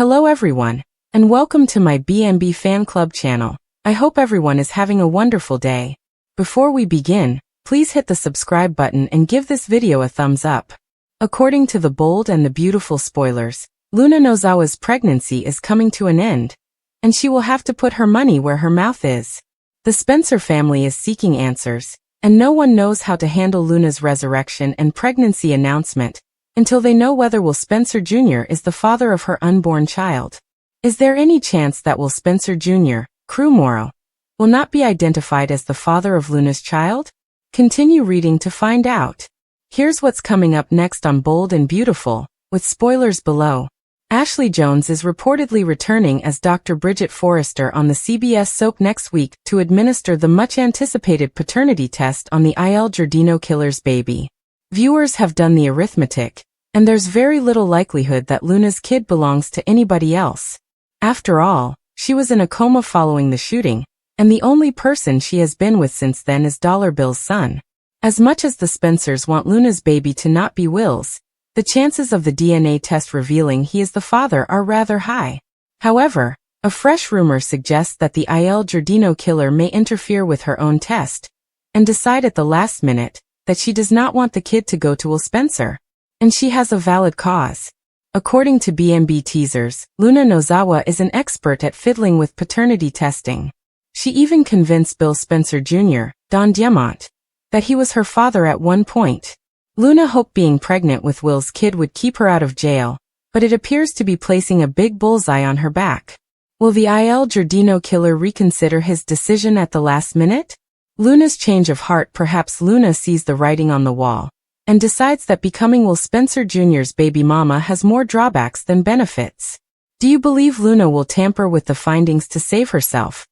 Hello everyone, and welcome to my B&B Fan Club channel. I hope everyone is having a wonderful day. Before we begin, please hit the subscribe button and give this video a thumbs up. According to the bold and the beautiful spoilers, Luna Nozawa's pregnancy is coming to an end, and she will have to put her money where her mouth is. The Spencer family is seeking answers, and no one knows how to handle Luna's resurrection and pregnancy announcement until they know whether Will Spencer Jr. is the father of her unborn child. Is there any chance that Will Spencer Jr., Crew Morrow, will not be identified as the father of Luna's child? Continue reading to find out. Here's what's coming up next on Bold and Beautiful, with spoilers below. Ashley Jones is reportedly returning as Dr. Bridget Forrester on the CBS soap next week to administer the much-anticipated paternity test on the Il Giardino killer's baby. Viewers have done the arithmetic, and there's very little likelihood that Luna's kid belongs to anybody else. After all, she was in a coma following the shooting, and the only person she has been with since then is Dollar Bill's son. As much as the Spencers want Luna's baby to not be Will's, the chances of the DNA test revealing he is the father are rather high. However, a fresh rumor suggests that the Il Giardino killer may interfere with her own test, and decide at the last minute that she does not want the kid to go to Will Spencer. And she has a valid cause. According to B&B teasers, Luna Nozawa is an expert at fiddling with paternity testing. She even convinced Bill Spencer Jr., Don Diamant, that he was her father at one point. Luna hoped being pregnant with Will's kid would keep her out of jail, but it appears to be placing a big bullseye on her back. Will the Il Giardino killer reconsider his decision at the last minute? Luna's change of heart. Perhaps Luna sees the writing on the wall and decides that becoming Will Spencer Jr.'s baby mama has more drawbacks than benefits. Do you believe Luna will tamper with the findings to save herself,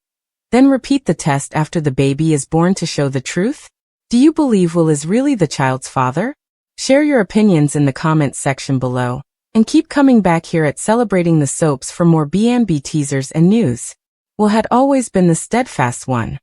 then repeat the test after the baby is born to show the truth? Do you believe Will is really the child's father? Share your opinions in the comments section below, and keep coming back here at Celebrating the Soaps for more B&B teasers and news. Will had always been the steadfast one.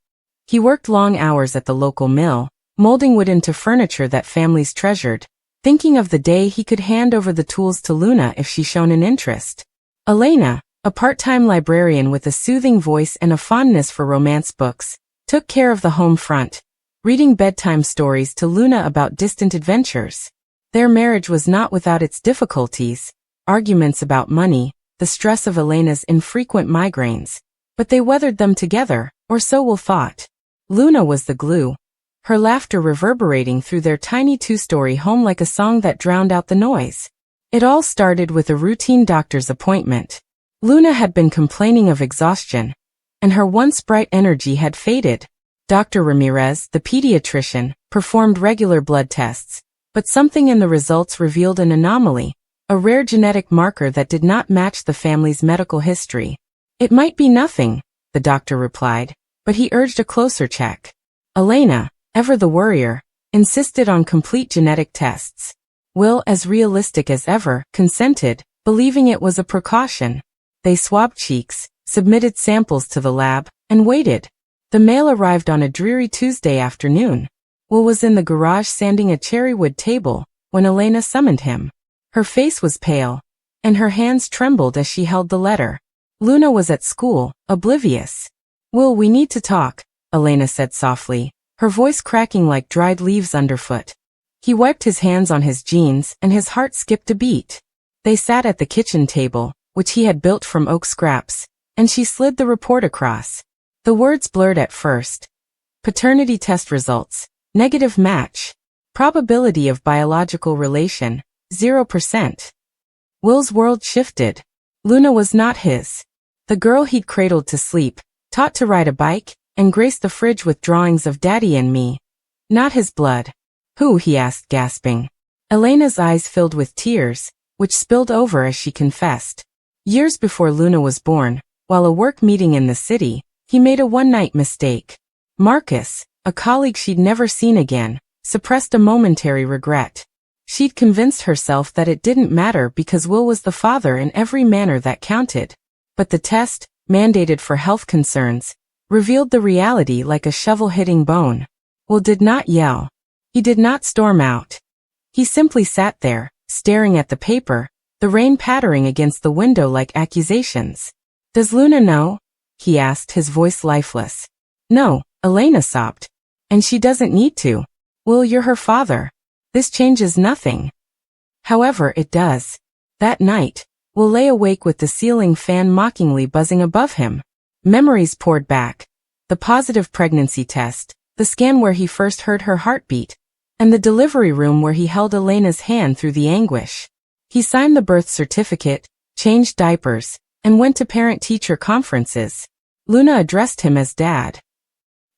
He worked long hours at the local mill, molding wood into furniture that families treasured, thinking of the day he could hand over the tools to Luna if she shown an interest. Elena, a part-time librarian with a soothing voice and a fondness for romance books, took care of the home front, reading bedtime stories to Luna about distant adventures. Their marriage was not without its difficulties, arguments about money, the stress of Elena's infrequent migraines, but they weathered them together, or so Will thought. Luna was the glue, her laughter reverberating through their tiny two-story home like a song that drowned out the noise. It all started with a routine doctor's appointment. Luna had been complaining of exhaustion, and her once bright energy had faded. Dr. Ramirez, the pediatrician, performed regular blood tests, but something in the results revealed an anomaly, a rare genetic marker that did not match the family's medical history. It might be nothing, the doctor replied, but he urged a closer check. Elena, ever the worrier, insisted on complete genetic tests. Will, as realistic as ever, consented, believing it was a precaution. They swabbed cheeks, submitted samples to the lab, and waited. The mail arrived on a dreary Tuesday afternoon. Will was in the garage sanding a cherrywood table when Elena summoned him. Her face was pale, and her hands trembled as she held the letter. Luna was at school, oblivious. "Will, we need to talk," Elena said softly, her voice cracking like dried leaves underfoot. He wiped his hands on his jeans and his heart skipped a beat. They sat at the kitchen table, which he had built from oak scraps, and she slid the report across. The words blurred at first. Paternity test results, negative match. Probability of biological relation, 0%. Will's world shifted. Luna was not his. The girl he'd cradled to sleep, taught to ride a bike, and graced the fridge with drawings of Daddy and me. Not his blood. Who? He asked, gasping. Elena's eyes filled with tears, which spilled over as she confessed. Years before Luna was born, while a work meeting in the city, he made a one-night mistake. Marcus, a colleague she'd never seen again, suppressed a momentary regret. She'd convinced herself that it didn't matter because Will was the father in every manner that counted. But the test, mandated for health concerns, revealed the reality like a shovel hitting bone. Will did not yell. He did not storm out. He simply sat there, staring at the paper, the rain pattering against the window like accusations. "Does Luna know?" he asked, his voice lifeless. "No," Elena sobbed. "And she doesn't need to. Will, you're her father. This changes nothing." However, it does. That night, Will lay awake with the ceiling fan mockingly buzzing above him. Memories poured back. The positive pregnancy test, the scan where he first heard her heartbeat, and the delivery room where he held Elena's hand through the anguish. He signed the birth certificate, changed diapers, and went to parent-teacher conferences. Luna addressed him as Dad.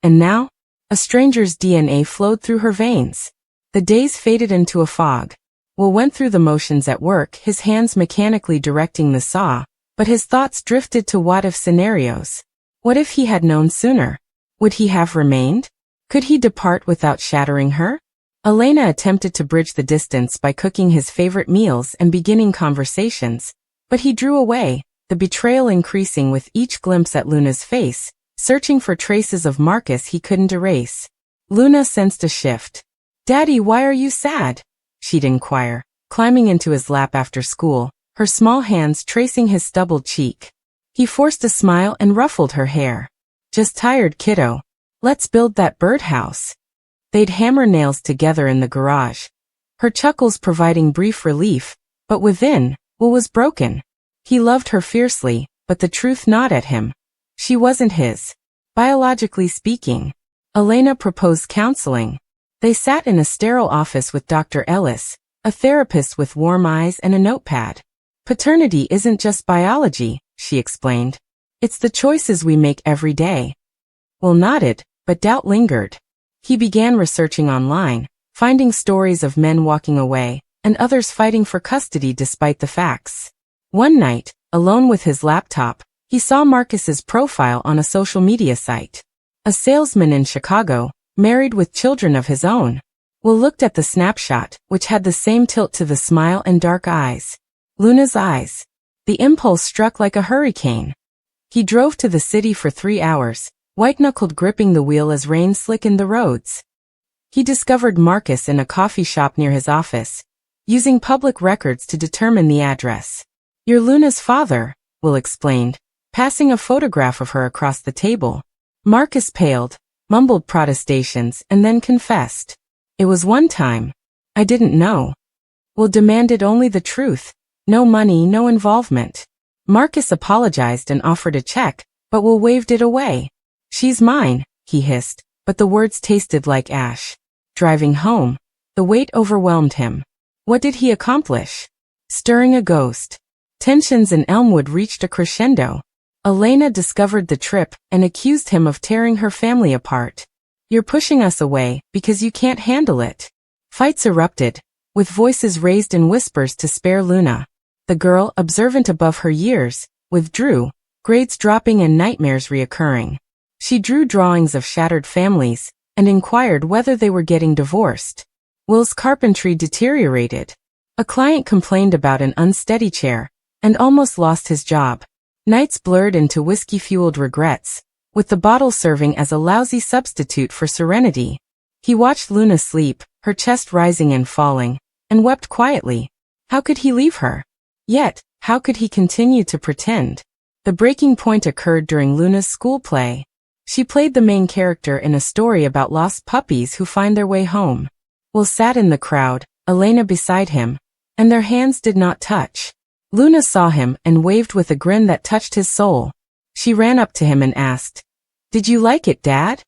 And now, a stranger's DNA flowed through her veins. The days faded into a fog. Will went through the motions at work, his hands mechanically directing the saw, but his thoughts drifted to what-if scenarios. What if he had known sooner? Would he have remained? Could he depart without shattering her? Elena attempted to bridge the distance by cooking his favorite meals and beginning conversations, but he drew away, the betrayal increasing with each glimpse at Luna's face, searching for traces of Marcus he couldn't erase. Luna sensed a shift. "Daddy, why are you sad?" she'd inquire, climbing into his lap after school, her small hands tracing his stubbled cheek. He forced a smile and ruffled her hair. "Just tired, kiddo. Let's build that birdhouse." They'd hammer nails together in the garage, her chuckles providing brief relief, but within, Will was broken. He loved her fiercely, but the truth gnawed at him. She wasn't his. Biologically speaking. Elena proposed counseling. They sat in a sterile office with Dr. Ellis, a therapist with warm eyes and a notepad. "Paternity isn't just biology," she explained. "It's the choices we make every day." Will nodded, but doubt lingered. He began researching online, finding stories of men walking away, and others fighting for custody despite the facts. One night, alone with his laptop, he saw Marcus's profile on a social media site. A salesman in Chicago, married with children of his own. Will looked at the snapshot, which had the same tilt to the smile and dark eyes. Luna's eyes. The impulse struck like a hurricane. He drove to the city for 3 hours, white-knuckled gripping the wheel as rain slickened the roads. He discovered Marcus in a coffee shop near his office, using public records to determine the address. "You're Luna's father," Will explained, passing a photograph of her across the table. Marcus paled, mumbled protestations, and then confessed. "It was one time. I didn't know." Will demanded only the truth. No money, no involvement. Marcus apologized and offered a check, but Will waved it away. "She's mine," he hissed, but the words tasted like ash. Driving home, the weight overwhelmed him. What did he accomplish? Stirring a ghost. Tensions in Elmwood reached a crescendo. Elena discovered the trip and accused him of tearing her family apart. "You're pushing us away because you can't handle it." Fights erupted, with voices raised in whispers to spare Luna. The girl, observant above her years, withdrew, grades dropping and nightmares reoccurring. She drew drawings of shattered families and inquired whether they were getting divorced. Will's carpentry deteriorated. A client complained about an unsteady chair and almost lost his job. Nights blurred into whiskey-fueled regrets, with the bottle serving as a lousy substitute for serenity. He watched Luna sleep, her chest rising and falling, and wept quietly. How could he leave her? Yet, how could he continue to pretend? The breaking point occurred during Luna's school play. She played the main character in a story about lost puppies who find their way home. Will sat in the crowd, Elena beside him, and their hands did not touch. Luna saw him and waved with a grin that touched his soul. She ran up to him and asked, "Did you like it, Dad?"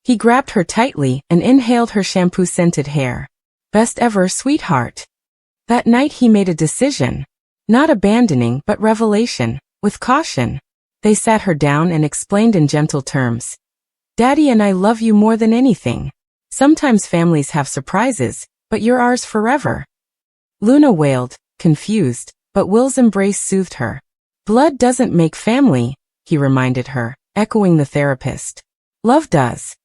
He grabbed her tightly and inhaled her shampoo-scented hair. "Best ever, sweetheart." That night he made a decision. Not abandoning, but revelation, with caution. They sat her down and explained in gentle terms. "Daddy and I love you more than anything. Sometimes families have surprises, but you're ours forever." Luna wailed, confused, but Will's embrace soothed her. "Blood doesn't make family," he reminded her, echoing the therapist. "Love does."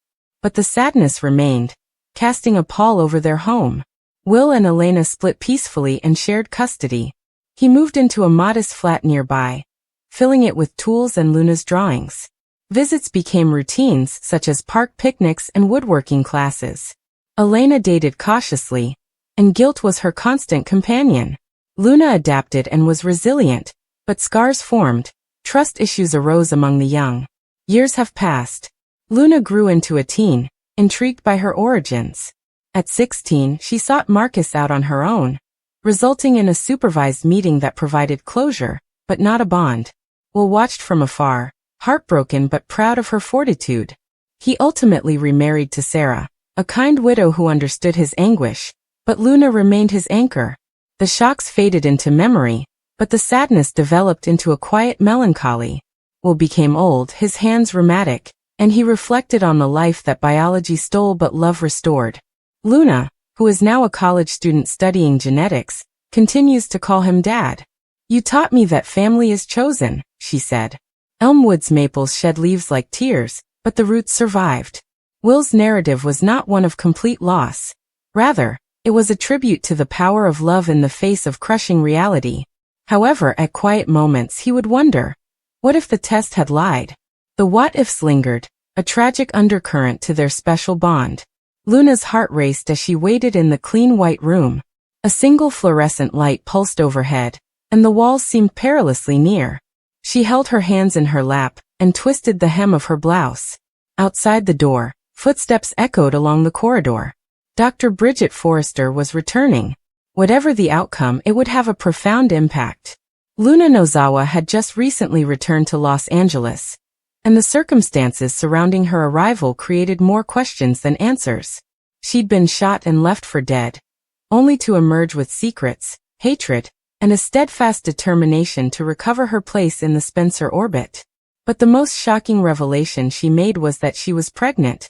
But the sadness remained, casting a pall over their home. Will and Elena split peacefully and shared custody. He moved into a modest flat nearby, filling it with tools and Luna's drawings. Visits became routines such as park picnics and woodworking classes. Elena dated cautiously, and guilt was her constant companion. Luna adapted and was resilient, but scars formed, trust issues arose among the young. Years have passed. Luna grew into a teen, intrigued by her origins. At 16, she sought Marcus out on her own, resulting in a supervised meeting that provided closure, but not a bond. Will watched from afar, heartbroken but proud of her fortitude. He ultimately remarried to Sarah, a kind widow who understood his anguish, but Luna remained his anchor. The shocks faded into memory, but the sadness developed into a quiet melancholy. Will became old, his hands rheumatic, and he reflected on the life that biology stole but love restored. Luna, who is now a college student studying genetics, continues to call him Dad. You taught me that family is chosen, she said. Elmwood's maples shed leaves like tears, but the roots survived. Will's narrative was not one of complete loss. Rather, it was a tribute to the power of love in the face of crushing reality. However, at quiet moments he would wonder, what if the test had lied? The what-ifs lingered, a tragic undercurrent to their special bond. Luna's heart raced as she waited in the clean white room. A single fluorescent light pulsed overhead, and the walls seemed perilously near. She held her hands in her lap and twisted the hem of her blouse. Outside the door, footsteps echoed along the corridor. Dr. Bridget Forrester was returning. Whatever the outcome, it would have a profound impact. Luna Nozawa had just recently returned to Los Angeles, and the circumstances surrounding her arrival created more questions than answers. She'd been shot and left for dead, only to emerge with secrets, hatred, and a steadfast determination to recover her place in the Spencer orbit. But the most shocking revelation she made was that she was pregnant,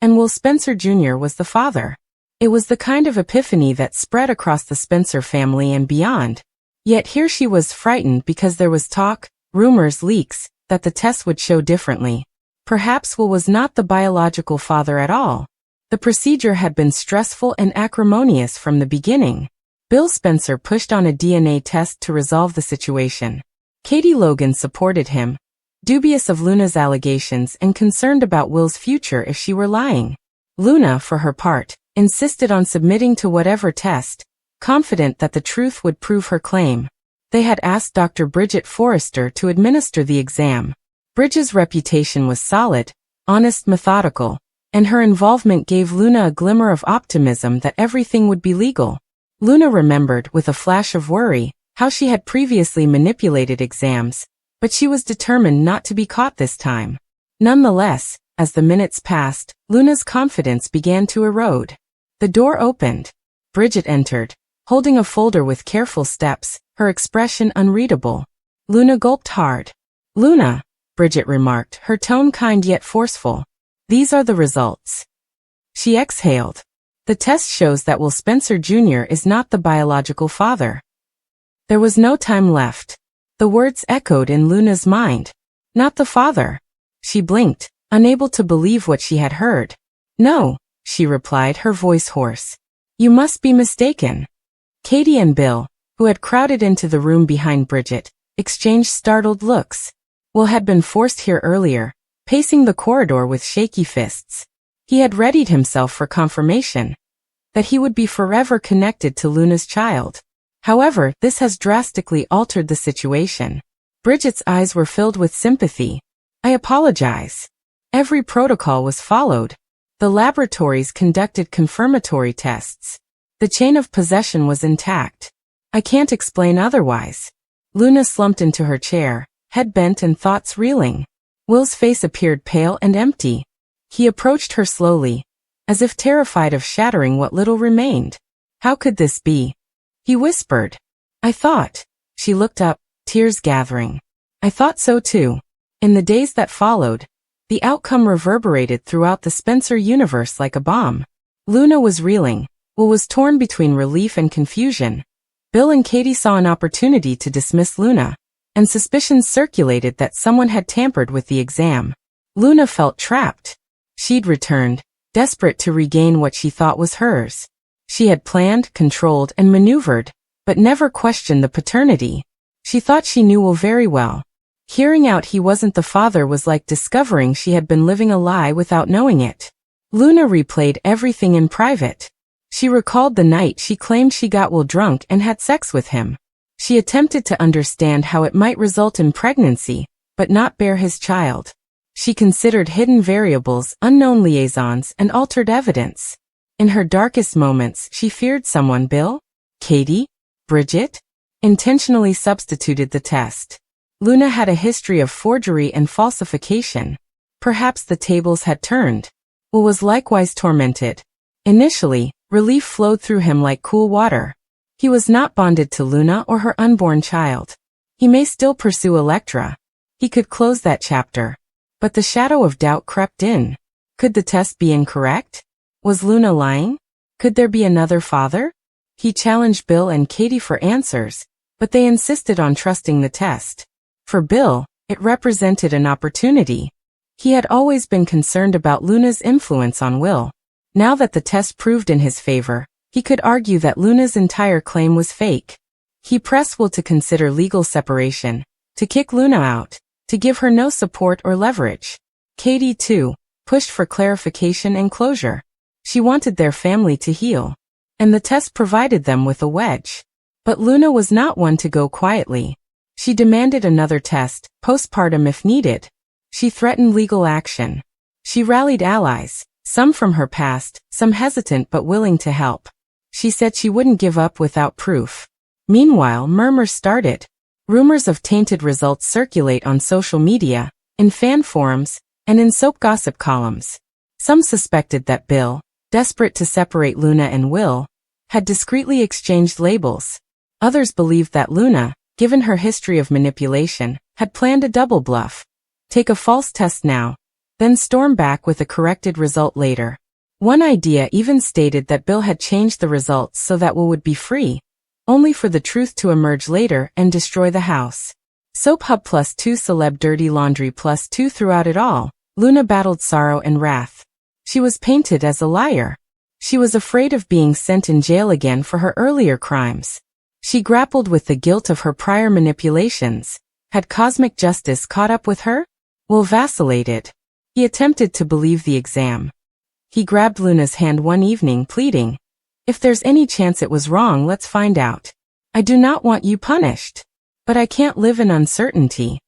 and Will Spencer Jr. was the father. It was the kind of epiphany that spread across the Spencer family and beyond. Yet here she was frightened because there was talk, rumors, leaks, that the test would show differently. Perhaps Will was not the biological father at all. The procedure had been stressful and acrimonious from the beginning. Bill Spencer pushed on a DNA test to resolve the situation. Katie Logan supported him, dubious of Luna's allegations and concerned about Will's future if she were lying. Luna, for her part, insisted on submitting to whatever test, confident that the truth would prove her claim. They had asked Dr. Bridget Forrester to administer the exam. Bridget's reputation was solid, honest, methodical, and her involvement gave Luna a glimmer of optimism that everything would be legal. Luna remembered, with a flash of worry, how she had previously manipulated exams, but she was determined not to be caught this time. Nonetheless, as the minutes passed, Luna's confidence began to erode. The door opened. Bridget entered, holding a folder with careful steps, her expression unreadable. Luna gulped hard. Luna, Bridget remarked, her tone kind yet forceful. These are the results. She exhaled. The test shows that Will Spencer Jr. is not the biological father. There was no time left. The words echoed in Luna's mind. Not the father. She blinked, unable to believe what she had heard. No, she replied, her voice hoarse. You must be mistaken. Katie and Bill, who had crowded into the room behind Bridget, exchanged startled looks. Will had been forced here earlier, pacing the corridor with shaky fists. He had readied himself for confirmation that he would be forever connected to Luna's child. However, this has drastically altered the situation. Bridget's eyes were filled with sympathy. I apologize. Every protocol was followed. The laboratories conducted confirmatory tests. The chain of possession was intact. I can't explain otherwise. Luna slumped into her chair, head bent and thoughts reeling. Will's face appeared pale and empty. He approached her slowly, as if terrified of shattering what little remained. How could this be? He whispered. I thought. She looked up, tears gathering. I thought so too. In the days that followed, the outcome reverberated throughout the Spencer universe like a bomb. Luna was reeling. Will was torn between relief and confusion. Bill and Katie saw an opportunity to dismiss Luna, and suspicions circulated that someone had tampered with the exam. Luna felt trapped. She'd returned, desperate to regain what she thought was hers. She had planned, controlled, and maneuvered, but never questioned the paternity. She thought she knew Will very well. Hearing out he wasn't the father was like discovering she had been living a lie without knowing it. Luna replayed everything in private. She recalled the night she claimed she got Will drunk and had sex with him. She attempted to understand how it might result in pregnancy, but not bear his child. She considered hidden variables, unknown liaisons, and altered evidence. In her darkest moments, she feared someone Bill, Katie, Bridget, intentionally substituted the test. Luna had a history of forgery and falsification. Perhaps the tables had turned. Will was likewise tormented. Initially, relief flowed through him like cool water. He was not bonded to Luna or her unborn child. He may still pursue Electra. He could close that chapter. But the shadow of doubt crept in. Could the test be incorrect? Was Luna lying? Could there be another father? He challenged Bill and Katie for answers, but they insisted on trusting the test. For Bill, it represented an opportunity. He had always been concerned about Luna's influence on Will. Now that the test proved in his favor, he could argue that Luna's entire claim was fake. He pressed Will to consider legal separation, to kick Luna out, to give her no support or leverage. Katie, too, pushed for clarification and closure. She wanted their family to heal, and the test provided them with a wedge. But Luna was not one to go quietly. She demanded another test, postpartum if needed. She threatened legal action. She rallied allies, some from her past, some hesitant but willing to help. She said she wouldn't give up without proof. Meanwhile, murmurs started. Rumors of tainted results circulate on social media, in fan forums, and in soap gossip columns. Some suspected that Bill, desperate to separate Luna and Will, had discreetly exchanged labels. Others believed that Luna, given her history of manipulation, had planned a double bluff. Take a false test now, then storm back with a corrected result later. One idea even stated that Bill had changed the results so that Will would be free, only for the truth to emerge later and destroy the house. Soap Hub +2 celeb dirty laundry +2 throughout it all, Luna battled sorrow and wrath. She was painted as a liar. She was afraid of being sent in jail again for her earlier crimes. She grappled with the guilt of her prior manipulations. Had cosmic justice caught up with her? Will vacillated. He attempted to believe the exam. He grabbed Luna's hand one evening, pleading, "If there's any chance it was wrong, let's find out. I do not want you punished. But I can't live in uncertainty."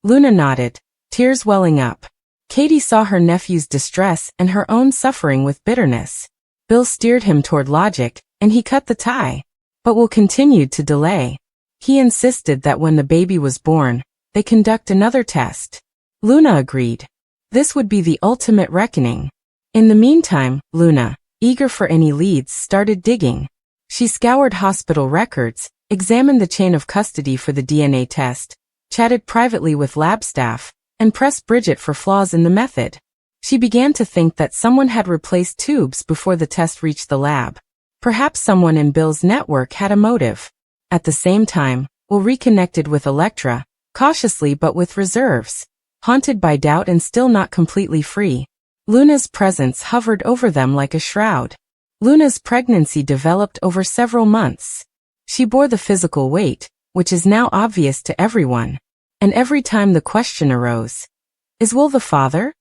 Luna nodded, tears welling up. Katie saw her nephew's distress and her own suffering with bitterness. Bill steered him toward logic, and he cut the tie. But Will continued to delay. He insisted that when the baby was born, they conduct another test. Luna agreed. This would be the ultimate reckoning. In the meantime, Luna, eager for any leads, started digging. She scoured hospital records, examined the chain of custody for the DNA test, chatted privately with lab staff, and pressed Bridget for flaws in the method. She began to think that someone had replaced tubes before the test reached the lab. Perhaps someone in Bill's network had a motive. At the same time, Will reconnected with Electra, cautiously but with reserves. Haunted by doubt and still not completely free. Luna's presence hovered over them like a shroud. Luna's pregnancy developed over several months. She bore the physical weight, which is now obvious to everyone. And every time the question arose, is Will the father?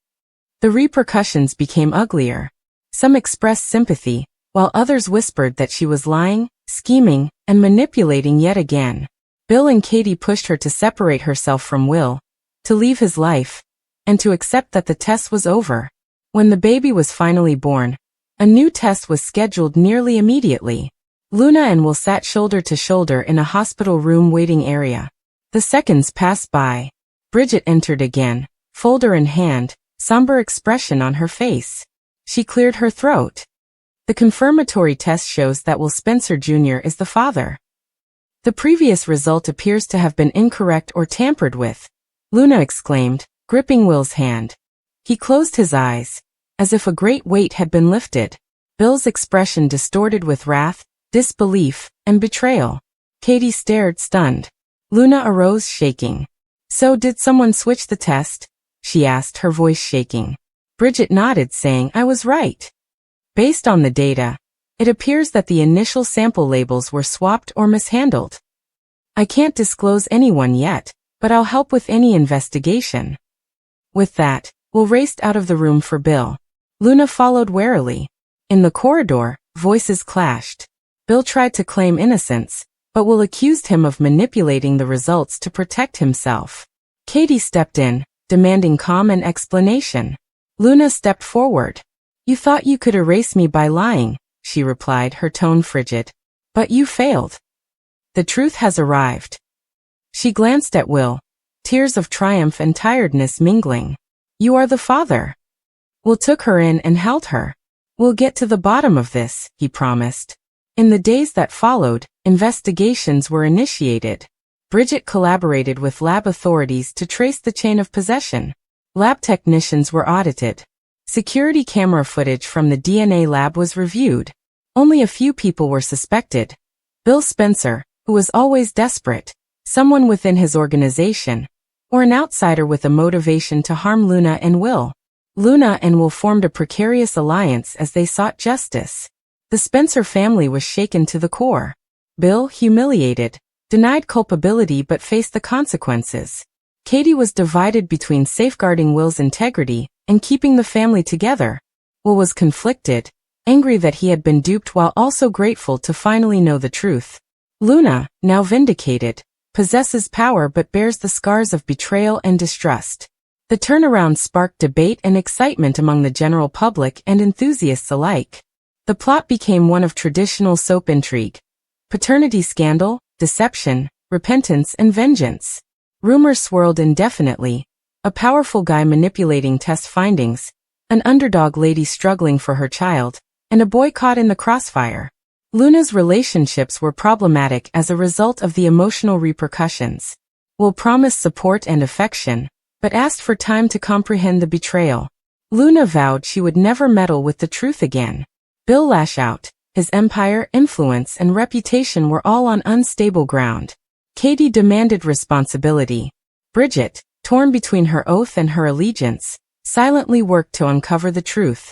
The repercussions became uglier. Some expressed sympathy, while others whispered that she was lying, scheming, and manipulating yet again. Bill and Katie pushed her to separate herself from Will, to leave his life, and to accept that the test was over. When the baby was finally born, a new test was scheduled nearly immediately. Luna and Will sat shoulder to shoulder in a hospital room waiting area. The seconds passed by. Bridget entered again, folder in hand, somber expression on her face. She cleared her throat. The confirmatory test shows that Will Spencer Jr. is the father. The previous result appears to have been incorrect or tampered with, Luna exclaimed, gripping Will's hand. He closed his eyes, as if a great weight had been lifted. Bill's expression distorted with wrath, disbelief, and betrayal. Katie stared stunned. Luna arose shaking. "So did someone switch the test?" she asked, her voice shaking. Bridget nodded, saying, "I was right. Based on the data, it appears that the initial sample labels were swapped or mishandled. I can't disclose anyone yet, but I'll help with any investigation." With that, Will raced out of the room for Bill. Luna followed warily. In the corridor, voices clashed. Bill tried to claim innocence, but Will accused him of manipulating the results to protect himself. Katie stepped in, demanding calm and explanation. Luna stepped forward. "You thought you could erase me by lying," she replied, her tone frigid. "But you failed. The truth has arrived." She glanced at Will, tears of triumph and tiredness mingling. "You are the father." Will took her in and held her. "We'll get to the bottom of this," he promised. In the days that followed, investigations were initiated. Bridget collaborated with lab authorities to trace the chain of possession. Lab technicians were audited. Security camera footage from the DNA lab was reviewed. Only a few people were suspected. Bill Spencer, who was always desperate, someone within his organization, or an outsider with a motivation to harm Luna and Will. Luna and Will formed a precarious alliance as they sought justice. The Spencer family was shaken to the core. Bill, humiliated, denied culpability but faced the consequences. Katie was divided between safeguarding Will's integrity and keeping the family together. Will was conflicted, angry that he had been duped while also grateful to finally know the truth. Luna, now vindicated, possesses power but bears the scars of betrayal and distrust. The turnaround sparked debate and excitement among the general public and enthusiasts alike. The plot became one of traditional soap intrigue. Paternity scandal, deception, repentance and vengeance. Rumors swirled indefinitely. A powerful guy manipulating test findings, an underdog lady struggling for her child, and a boy caught in the crossfire. Luna's relationships were problematic as a result of the emotional repercussions. Will promised support and affection, but asked for time to comprehend the betrayal. Luna vowed she would never meddle with the truth again. Bill lashed out. His empire, influence, and reputation were all on unstable ground. Katie demanded responsibility. Bridget, torn between her oath and her allegiance, silently worked to uncover the truth.